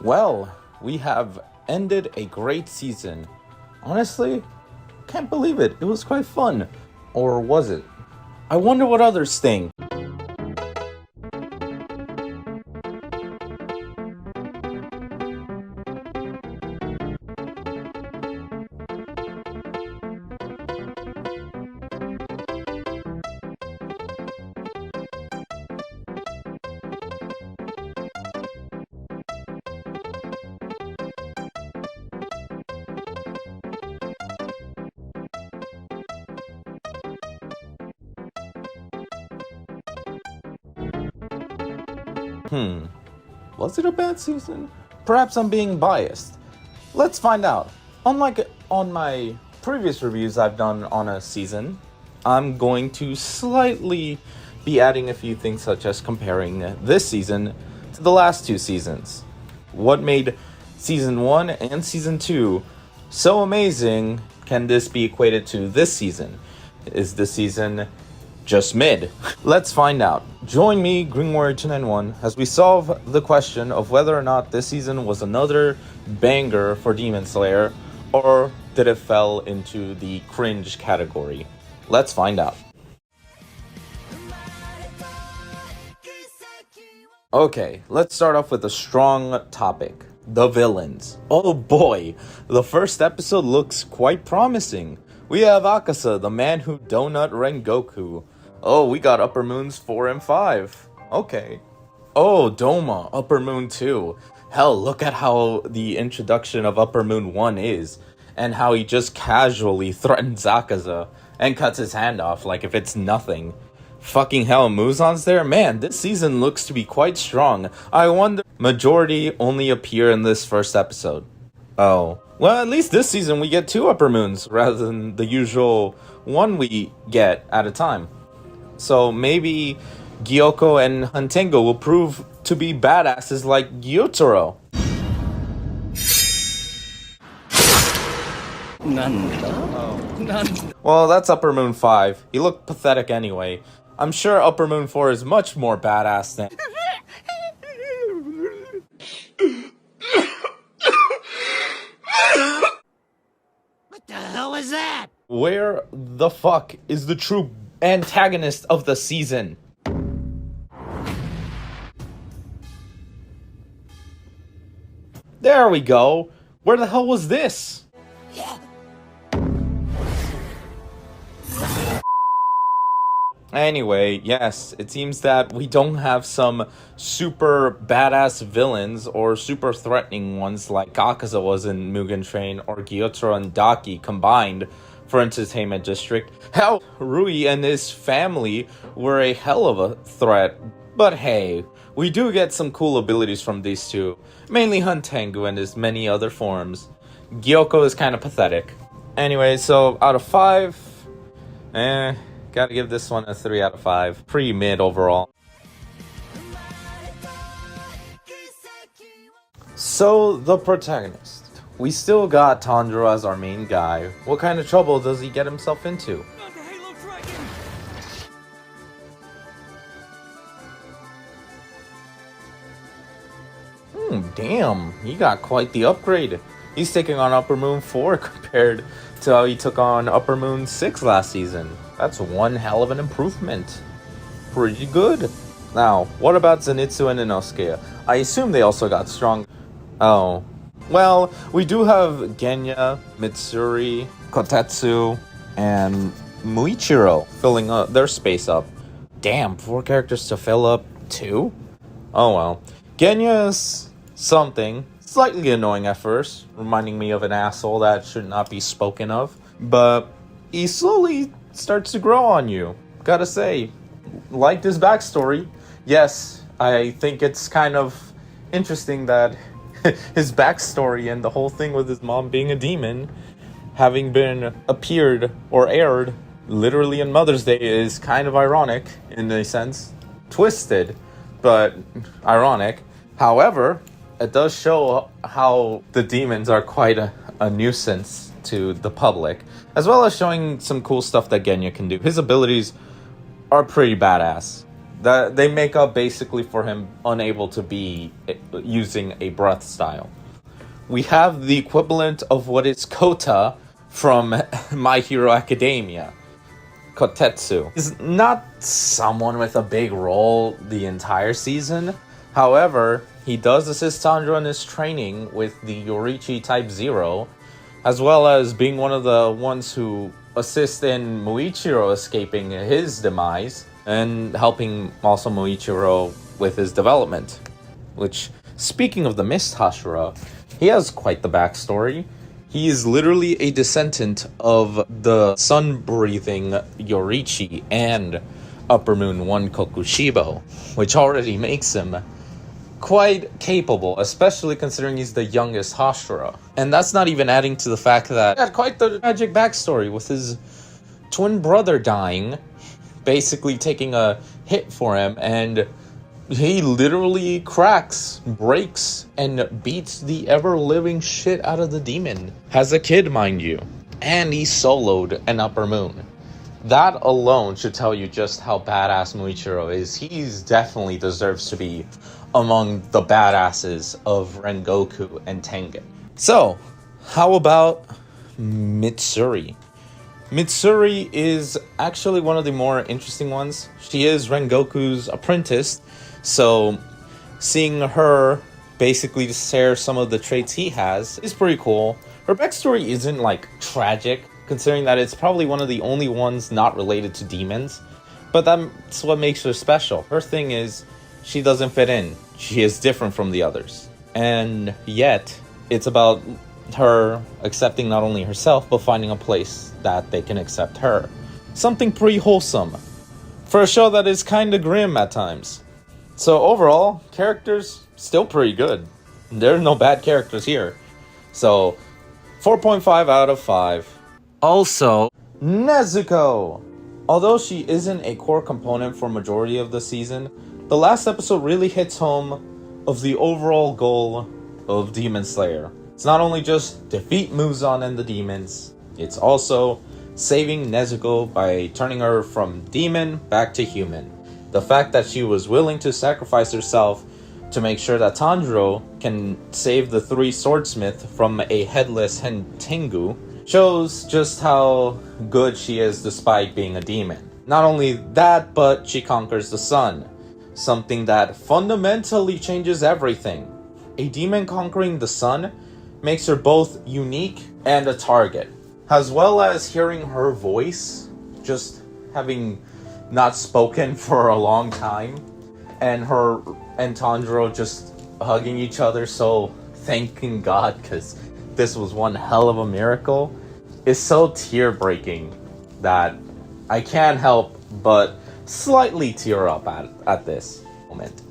Well, we have ended a great season. Honestly, can't believe it. It was quite fun. Or was it? I wonder what others think. Was it a bad season? Perhaps I'm being biased. Let's find out. Unlike on my previous reviews I've done on a season, I'm going to slightly be adding a few things such as comparing this season to the last two seasons. What made season 1 and season 2 so amazing can this be equated to this season? Is this season just mid? Let's find out. Join me, Green Warrior 291, as we solve the question of whether or not this season was another banger for Demon Slayer, or did it fell into the cringe category. Let's find out. Okay, let's start off with a strong topic. The villains. Oh boy, the first episode looks quite promising. We have Akaza, the man who donut Rengoku. Oh, we got Upper Moons 4 and 5. Okay. Oh, Doma, Upper Moon 2. Hell, look at how the introduction of Upper Moon 1 is. And how he just casually threatens Akaza and cuts his hand off like if it's nothing. Fucking hell, Muzan's there? Man, this season looks to be quite strong. I wonder, majority only appear in this first episode. Oh. Well, at least this season we get 2 Upper Moons rather than the usual one we get at a time. So maybe Gyokko and Hantengo will prove to be badasses like Gyotaro. Well, that's Upper Moon 5. He looked pathetic anyway. I'm sure Upper Moon 4 is much more badass than... What the hell was that? Where the fuck is the true antagonist of the season? There we go. Where the hell was this? Anyway, yes, it seems that we don't have some super badass villains or super threatening ones like Akaza was in Mugen Train or Gyotaro and Daki combined for Entertainment District. Hell, Rui and his family were a hell of a threat. But hey, we do get some cool abilities from these two, mainly Hantengo and his many other forms. Gyokko is kind of pathetic. Anyway, so out of 5, gotta give this one a 3 out of 5. Pretty mid overall. So, the protagonist. We still got Tanjiro as our main guy. What kind of trouble does he get himself into? Damn, he got quite the upgrade. He's taking on Upper Moon 4 compared to how he took on Upper Moon 6 last season. That's one hell of an improvement. Pretty good. Now, what about Zenitsu and Inosuke? I assume they also got strong. Oh. Well, we do have Genya, Mitsuri, Kotetsu, and Muichiro filling their space up. Damn, 4 characters to fill up 2? Oh well. Genya's something. Slightly annoying at first, reminding me of an asshole that should not be spoken of. But he slowly starts to grow on you. Gotta say, liked his backstory. Yes, I think it's kind of interesting that his backstory and the whole thing with his mom being a demon, having been appeared or aired literally on Mother's Day, is kind of ironic in a sense. Twisted, but ironic. However, it does show how the demons are quite a nuisance to the public, as well as showing some cool stuff that Genya can do. His abilities are pretty badass. That they make up basically for him unable to be using a breath style. We have the equivalent of what is Kota from My Hero Academia. Kotetsu is not someone with a big role the entire season. However, he does assist Tanjiro in his training with the Yoriichi Type 0, as well as being one of the ones who assist in Muichiro escaping his demise, and helping also Muichiro with his development. Which, speaking of the Mist Hashira, he has quite the backstory. He is literally a descendant of the sun-breathing Yoriichi and Upper Moon 1 Kokushibo, which already makes him quite capable, especially considering he's the youngest Hashira. And that's not even adding to the fact that he had quite the tragic backstory with his twin brother dying, basically taking a hit for him, and he literally cracks, breaks, and beats the ever-living shit out of the demon. Has a kid, mind you. And he soloed an Upper Moon. That alone should tell you just how badass Muichiro is. He's definitely deserves to be among the badasses of Rengoku and Tengen. So, how about Mitsuri? Mitsuri is actually one of the more interesting ones. She is Rengoku's apprentice, so seeing her basically share some of the traits he has is pretty cool. Her backstory isn't like tragic, considering that it's probably one of the only ones not related to demons, but that's what makes her special. Her thing is, she doesn't fit in. She is different from the others. And yet, it's about her accepting not only herself, but finding a place that they can accept her. Something pretty wholesome for a show that is kinda grim at times. So overall, characters still pretty good. There are no bad characters here. So 4.5 out of 5. Also, Nezuko! Although she isn't a core component for majority of the season, the last episode really hits home of the overall goal of Demon Slayer. It's not only just defeat Muzan and the demons, it's also saving Nezuko by turning her from demon back to human. The fact that she was willing to sacrifice herself to make sure that Tanjiro can save the three Swordsmith from a headless Tengu shows just how good she is despite being a demon. Not only that, but she conquers the sun, something that fundamentally changes everything. A demon conquering the sun makes her both unique and a target, as well as hearing her voice, just having not spoken for a long time, and her and Tanjiro just hugging each other, so thanking God, because this was one hell of a miracle, is so tear-breaking that I can't help but slightly tear up at this moment.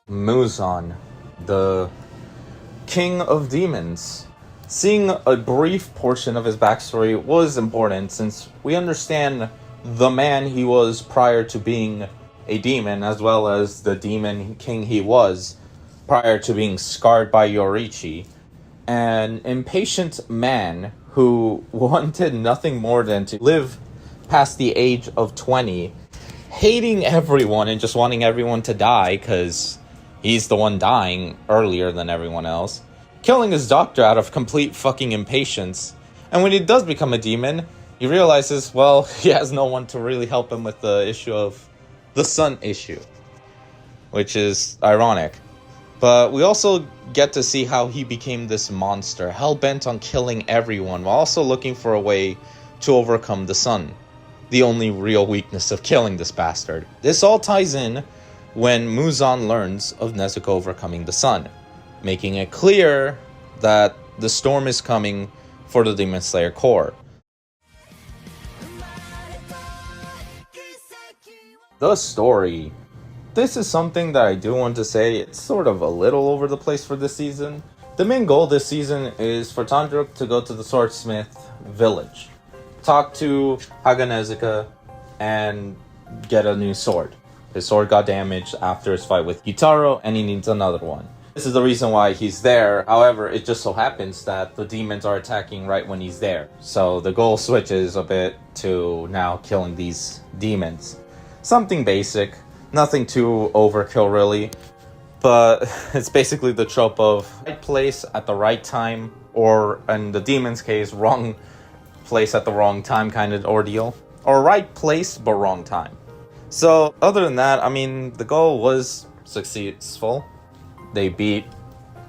Muzan, the king of demons. Seeing a brief portion of his backstory was important, since we understand the man he was prior to being a demon, as well as the demon king he was prior to being scarred by Yoriichi. An impatient man who wanted nothing more than to live past the age of 20, hating everyone and just wanting everyone to die because he's the one dying earlier than everyone else, killing his doctor out of complete fucking impatience. And when he does become a demon, he realizes, well, he has no one to really help him with the issue of the sun issue, which is ironic. But we also get to see how he became this monster, hell-bent on killing everyone, while also looking for a way to overcome the sun, the only real weakness of killing this bastard. This all ties in when Muzan learns of Nezuko overcoming the sun, making it clear that the storm is coming for the Demon Slayer core. The story. This is something that I do want to say, it's sort of a little over the place for this season. The main goal this season is for Tanjiro to go to the Swordsmith village, talk to Haga and get a new sword. His sword got damaged after his fight with Kitaro, and he needs another one. This is the reason why he's there. However, it just so happens that the demons are attacking right when he's there. So the goal switches a bit to now killing these demons. Something basic, nothing too overkill really. But it's basically the trope of right place at the right time, or in the demon's case, wrong place at the wrong time kind of ordeal. Or right place, but wrong time. So, other than that, I mean, the goal was successful. They beat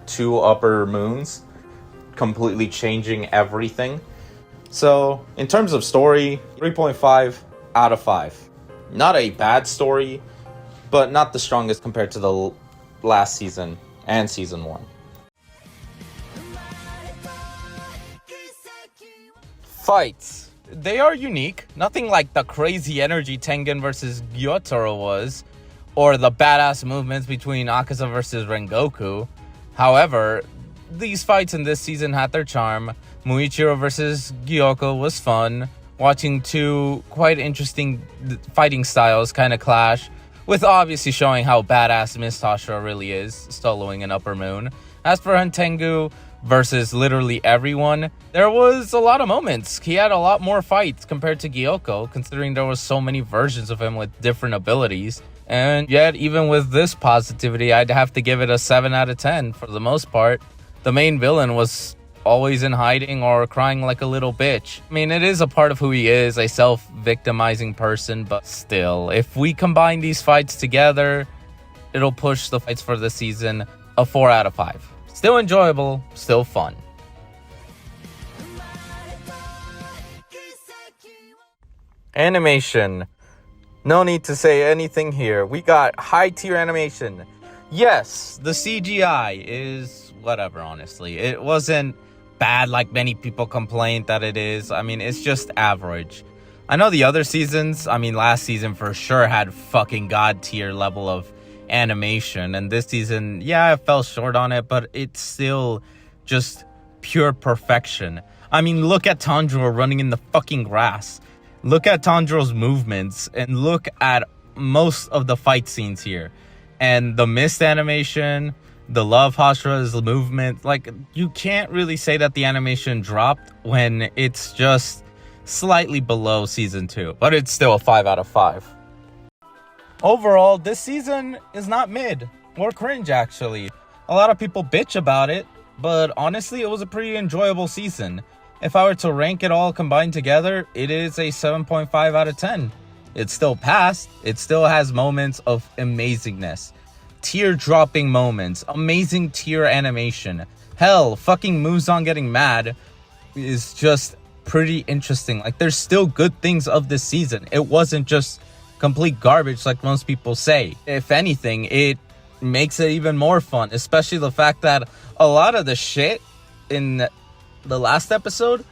2 upper moons, completely changing everything. So, in terms of story, 3.5 out of 5. Not a bad story, but not the strongest compared to the last season and season 1. Fights. They are unique. Nothing like the crazy energy Tengen versus Gyokko was, or the badass movements between Akaza versus Rengoku. However, these fights in this season had their charm. Muichiro versus Gyokko was fun. Watching 2 quite interesting fighting styles kind of clash, with obviously showing how badass Miss Tashira really is, soloing an Upper Moon. As for Tengu versus literally everyone, there was a lot of moments. He had a lot more fights compared to Gyokko, considering there was so many versions of him with different abilities. And yet, even with this positivity, I'd have to give it a 7 out of 10 for the most part. The main villain was always in hiding or crying like a little bitch. I mean, it is a part of who he is, a self-victimizing person, but still, if we combine these fights together, it'll push the fights for this season a 4 out of 5. Still enjoyable, still fun. Animation. No need to say anything here. We got high tier animation. Yes, the CGI is whatever, honestly. It wasn't bad like many people complained that it is. I mean, it's just average. I know the other seasons, I mean, last season for sure had fucking god tier level of animation. And this season, yeah, I fell short on it, but it's still just pure perfection. I mean, look at Tanjiro running in the fucking grass. Look at Tanjiro's movements and look at most of the fight scenes here. And the mist animation, the love Hashira's movement, like, you can't really say that the animation dropped when it's just slightly below season 2. But it's still a 5 out of 5. Overall, this season is not mid or cringe, actually. A lot of people bitch about it, but honestly, it was a pretty enjoyable season. If I were to rank it all combined together, it is a 7.5 out of 10. It's still passed. It still has moments of amazingness. Tear-dropping moments. Amazing tear animation. Hell, fucking Muzan getting mad is just pretty interesting. Like, there's still good things of this season. It wasn't just complete garbage like most people say. If anything, it makes it even more fun, especially the fact that a lot of the shit in the last episode,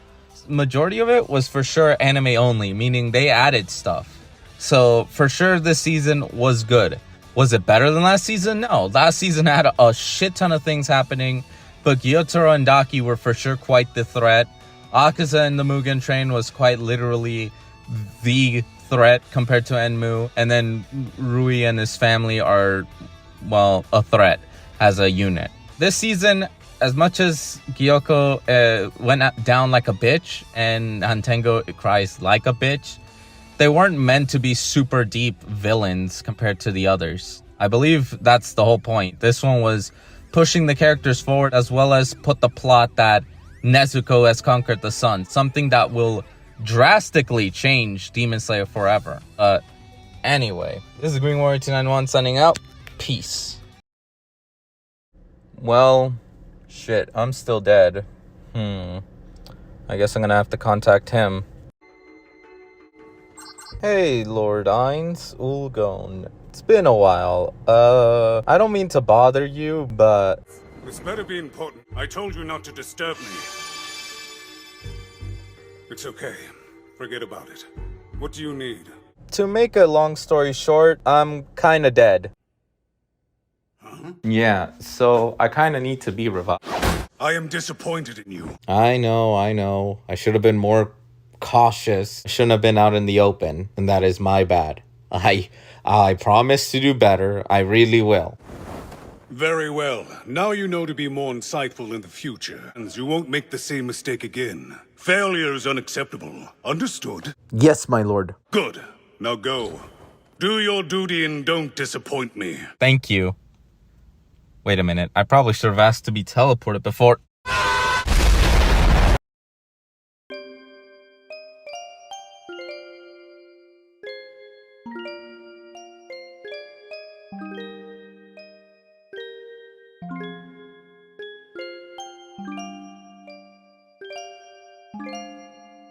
majority of it was for sure anime only, meaning they added stuff. So for sure this season was good. Was it better than last season? No, last season had a shit ton of things happening, but Gyotaro and Daki were for sure quite the threat. Akaza and the Mugen Train was quite literally the threat compared to Enmu, and then Rui and his family are, well, a threat as a unit. This season, as much as Gyokko went down like a bitch and Hantengo cries like a bitch, they weren't meant to be super deep villains compared to the others. I believe that's the whole point. This one was pushing the characters forward as well as put the plot that Nezuko has conquered the sun, something that will drastically change Demon Slayer forever. Anyway, this is Green Warrior 291 signing out. Peace. Well, shit, I'm still dead. I guess I'm gonna have to contact him. Hey, Lord Ainz Ulgon. It's been a while. I don't mean to bother you, but... This better be important. I told you not to disturb me. It's okay. Forget about it. What do you need? To make a long story short, I'm kinda dead. Huh? Yeah, so I kinda need to be revived. I am disappointed in you. I know. I should have been more cautious. I shouldn't have been out in the open, and that is my bad. I promise to do better. I really will. Very well. Now you know to be more insightful in the future, and you won't make the same mistake again. Failure is unacceptable. Understood? Yes, my lord. Good. Now go. Do your duty and don't disappoint me. Thank you. Wait a minute. I probably should have asked to be teleported before.